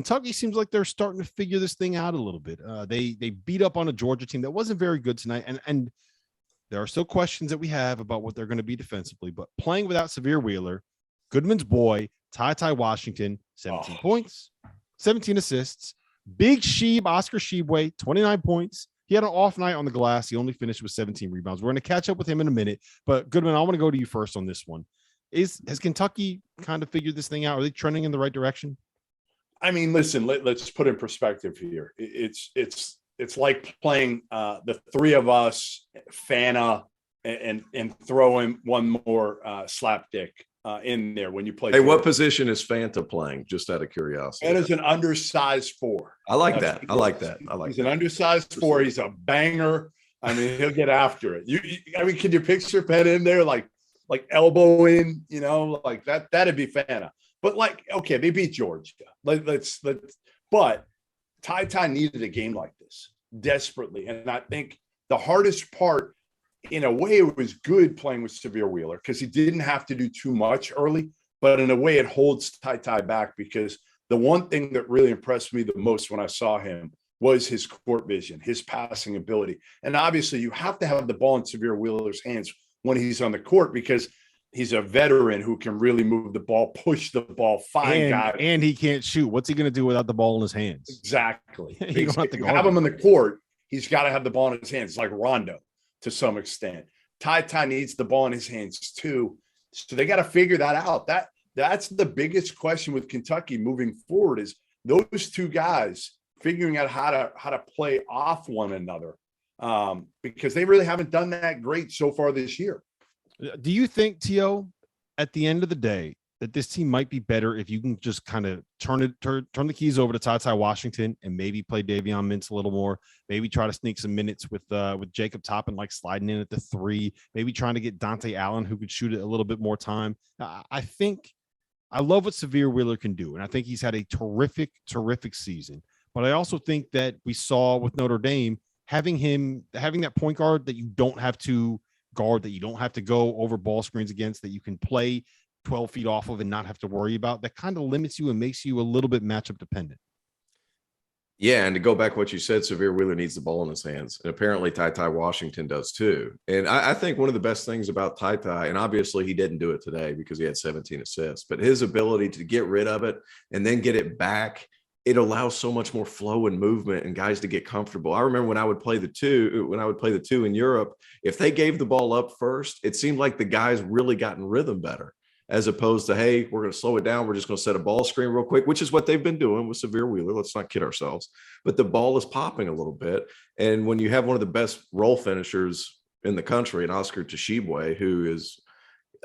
Kentucky seems like they're starting to figure this thing out a little bit. They beat up on a Georgia team that wasn't very good tonight, and there are still questions that we have about what they're going to be defensively. But playing without Sahvir Wheeler, Goodman's boy, Ty Washington, 17 points, 17 assists. Big Sheeb, Oscar Tshiebwe, 29 points. He had an off night on the glass. He only finished with 17 rebounds. We're going to catch up with him in a minute. But Goodman, I want to go to you first on this one. Has Kentucky kind of figured this thing out? Are they trending in the right direction? I mean, listen, let's put in perspective here. It's like playing the three of us, Fana, and throw in one more slapdick in there when you play. Hey, what position is Fanta playing? Just out of curiosity. Fanta's an undersized four. I like that. He's an undersized four. He's a banger. I mean, he'll get after it. I mean, can you picture Fanta in there like elbow in? You know, like that. That'd be Fanta. But okay, they beat Georgia. But Ty needed a game like this desperately, and I think the hardest part, in a way, it was good playing with Sahvir Wheeler because he didn't have to do too much early. But in a way, it holds Ty back because the one thing that really impressed me the most when I saw him was his court vision, his passing ability, and obviously, you have to have the ball in Sahvir Wheeler's hands when he's on the court because he's a veteran who can really move the ball, push the ball, find guys. And he can't shoot. What's he going to do without the ball in his hands? Exactly. You don't have to have him on the court. He's got to have the ball in his hands. It's like Rondo to some extent. Ty needs the ball in his hands too. So they got to figure that out. That's the biggest question with Kentucky moving forward is those two guys figuring out how to play off one another because they really haven't done that great so far this year. Do you think, T.O., at the end of the day, that this team might be better if you can just kind of turn the keys over to Ty Washington and maybe play Davion Mintz a little more, maybe try to sneak some minutes with Jacob Toppin, like sliding in at the 3, maybe trying to get Dante Allen, who could shoot it a little bit more time. I think I love what Sahvir Wheeler can do, and I think he's had a terrific season. But I also think that we saw with Notre Dame having that point guard that you don't have to guard, that you don't have to go over ball screens against, that you can play 12 feet off of and not have to worry about, that kind of limits you and makes you a little bit matchup dependent. Yeah, and to go back to what you said, Sahvir Wheeler needs the ball in his hands. And apparently Ty Washington does too. And I think one of the best things about Ty, and obviously he didn't do it today because he had 17 assists, but his ability to get rid of it and then get it back, it allows so much more flow and movement and guys to get comfortable. I remember when I would play the two in Europe, if they gave the ball up first, it seemed like the guys really got in rhythm better, as opposed to, hey, we're going to slow it down. We're just going to set a ball screen real quick, which is what they've been doing with Sahvir Wheeler. Let's not kid ourselves. But the ball is popping a little bit. And when you have one of the best role finishers in the country, and Oscar Tshiebwe, who is,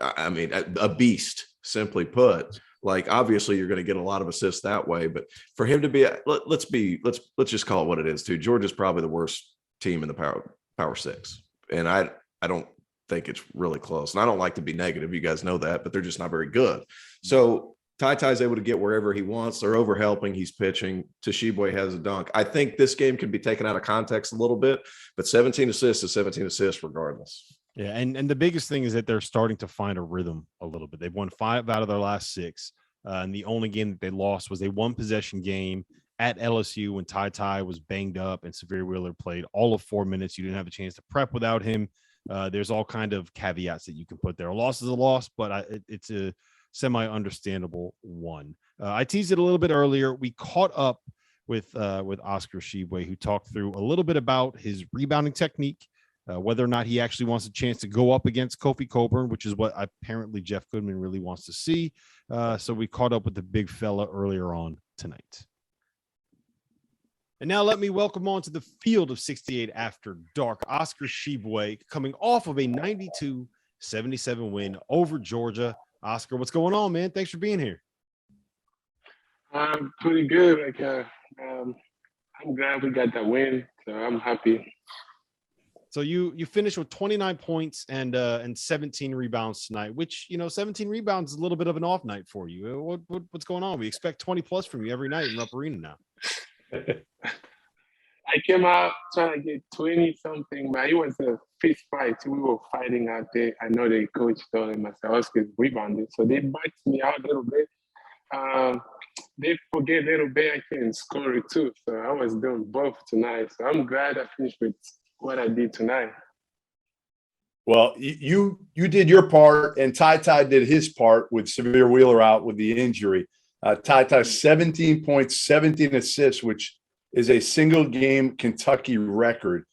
I mean, a beast, simply put, like, obviously you're going to get a lot of assists that way, but for him to be, let's just call it what it is too. Georgia's probably the worst team in the Power Six. And I don't think it's really close. And I don't like to be negative. You guys know that, but they're just not very good. So Ty's able to get wherever he wants. They're over helping. He's pitching. Tshiebwe has a dunk. I think this game can be taken out of context a little bit, but 17 assists is 17 assists regardless. Yeah, and the biggest thing is that they're starting to find a rhythm a little bit. They've won 5 out of their last 6, and the only game that they lost was a 1-possession game at LSU when Ty was banged up and Sahvir Wheeler played all of 4 minutes. You didn't have a chance to prep without him. There's all kind of caveats that you can put there. A loss is a loss, but it's a semi-understandable one. I teased it a little bit earlier. We caught up with Oscar Tshiebwe, who talked through a little bit about his rebounding technique, whether or not he actually wants a chance to go up against Kofi Cockburn, which is what apparently Jeff Goodman really wants to see. So we caught up with the big fella earlier on tonight. And now let me welcome on to the field of 68 After Dark, Oscar Tshiebwe, coming off of a 92-77 win over Georgia. Oscar, what's going on, man? Thanks for being here. I'm pretty good. I'm glad we got that win, so I'm happy. So you finished with 29 points and 17 rebounds tonight, which, 17 rebounds is a little bit of an off night for you. What's going on? We expect 20 plus from you every night in Rupp Arena now. I came out trying to get 20 something, but it was a fist fight. We were fighting out there. I know the coach told him, I said, Oscar's rebounded. So they backed me out a little bit. they forget little bit I can score it too. So I was doing both tonight. So I'm glad I finished with what I did tonight. Well, you did your part, and Ty did his part with Severe Wheeler out with the injury. Ty 17 points, 17 assists, which is a single game Kentucky record.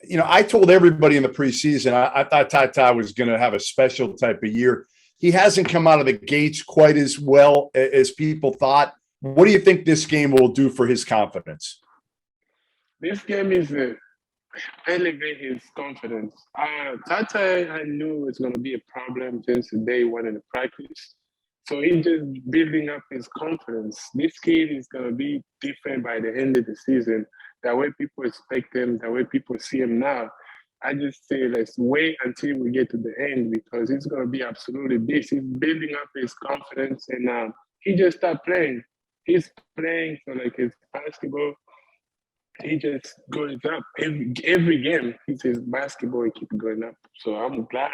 You know, I told everybody in the preseason I thought Ty was going to have a special type of year. He hasn't come out of the gates quite as well as people thought. What do you think this game will do for his confidence? This game is elevate his confidence. Tata, I knew it's going to be a problem since the day one in the practice. So he's just building up his confidence. This kid is going to be different by the end of the season. That way people expect him, that way people see him now. I just say let's wait until we get to the end because he's going to be absolutely beast. He's building up his confidence and he just started playing. He's playing for like his basketball. He just goes up every game. He says basketball, he keeps going up. So I'm glad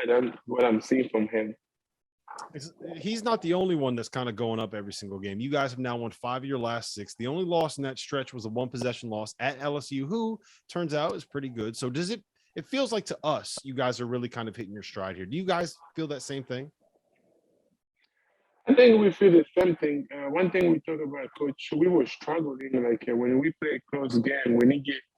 what I'm seeing from him. He's not the only one that's kind of going up every single game. You guys have now won 5 of your last 6. The only loss in that stretch was a 1-possession loss at LSU, who turns out is pretty good. So does it feels like to us, you guys are really kind of hitting your stride here. Do you guys feel that same thing? I think we feel the same thing. One thing we talk about, Coach, we were struggling. Like when we play a close game,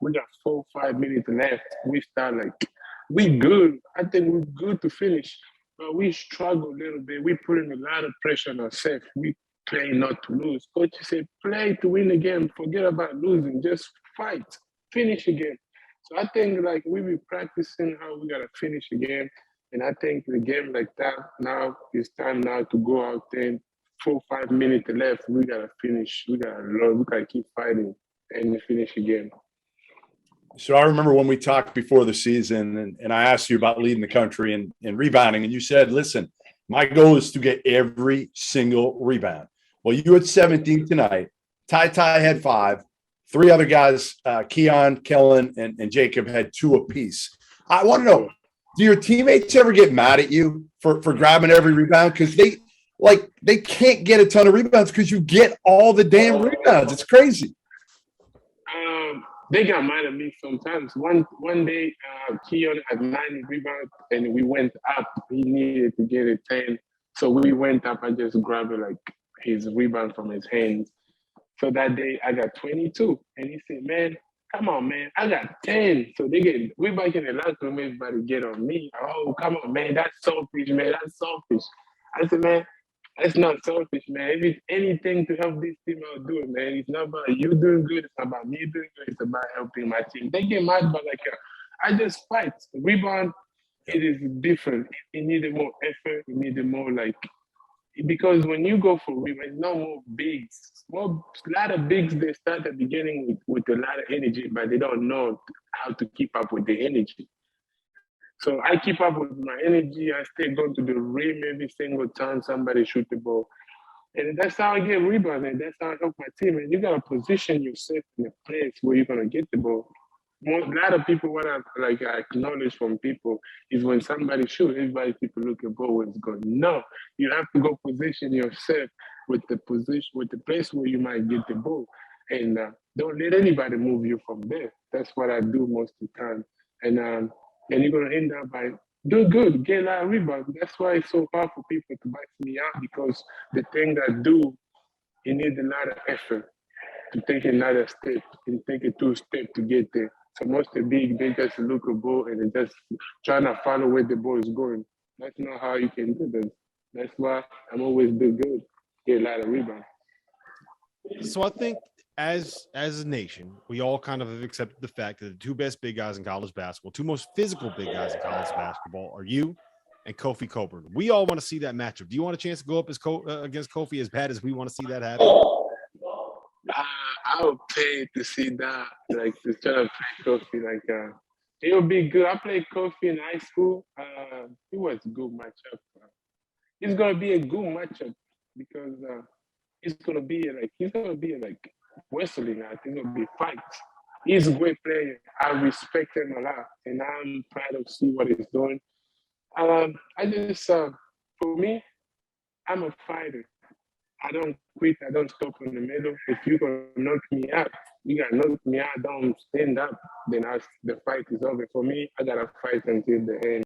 we got 4 or 5 minutes left, we start like we good. I think we're good to finish, but we struggle a little bit. We put in a lot of pressure on ourselves. We play not to lose. Coach said, play to win the game. Forget about losing. Just fight, finish the game. So I think like we be practicing how we gotta finish the game. And I think the game like that, now it's time now to go out there. 4 or 5 minutes left. We gotta finish. We gotta keep fighting and finish the game. So I remember when we talked before the season and I asked you about leading the country and rebounding, and you said, listen, my goal is to get every single rebound. Well, you had 17 tonight. Ty had 5. 3 other guys, Keon, Kellen, and Jacob had 2 apiece. I want to know, do your teammates ever get mad at you for grabbing every rebound? Because they can't get a ton of rebounds because you get all the damn rebounds. It's crazy. They got mad at me sometimes. One day, Keon had 9 rebounds, and we went up. He needed to get a 10, so we went up. I just grabbed like his rebound from his hands. So that day, I got 22, and he said, "Man, come on, man, I got 10." So we back in the locker room, everybody get on me. Oh, come on, man, that's selfish, man, that's selfish. I said, man, that's not selfish, man. If it's anything to help this team, I'll do it, man. It's not about you doing good. It's not about me doing good. It's about helping my team. They get mad, but I just fight. The rebound, it is different. It needed more effort. It needed more because when you go for rebound, no more bigs. A lot of bigs, they start at the beginning with a lot of energy, but they don't know how to keep up with the energy. So I keep up with my energy. I stay going to the rim every single time somebody shoot the ball. And that's how I get rebounds, and that's how I help my team. And you got to position yourself in a place where you're going to get the ball. A lot of people, what I acknowledge from people is when somebody shoots, people look at ball where it's going. No, you have to go position yourself with the place where you might get the ball. And don't let anybody move you from there. That's what I do most of the time. And you're going to end up by do good, get a lot of rebounds. That's why it's so hard for people to back me out because the thing I do, it needs a lot of effort to take another step and take a 2-step to get there. So most of the big, they just look at the ball and they just trying to follow where the ball is going. That's not how you can do that. That's why I'm always do good, get a lot of rebounds. So I think as a nation, we all kind of have accepted the fact that the 2 best big guys in college basketball, 2 most physical big guys in college basketball are you and Kofi Cockburn. We all want to see that matchup. Do you want a chance to go up against Kofi as bad as we want to see that happen? I would pay to see that, to try to play Kofi. It would be good. I played Kofi in high school. It was a good matchup. It's gonna be a good matchup because it's gonna be wrestling. I think it'll be fights. He's a great player. I respect him a lot, and I'm proud to see what he's doing. I just, for me, I'm a fighter. I don't quit. I don't stop in the middle. If you gonna knock me out, you gotta knock me out. Don't stand up. Then the fight is over. For me, I gotta fight until the end.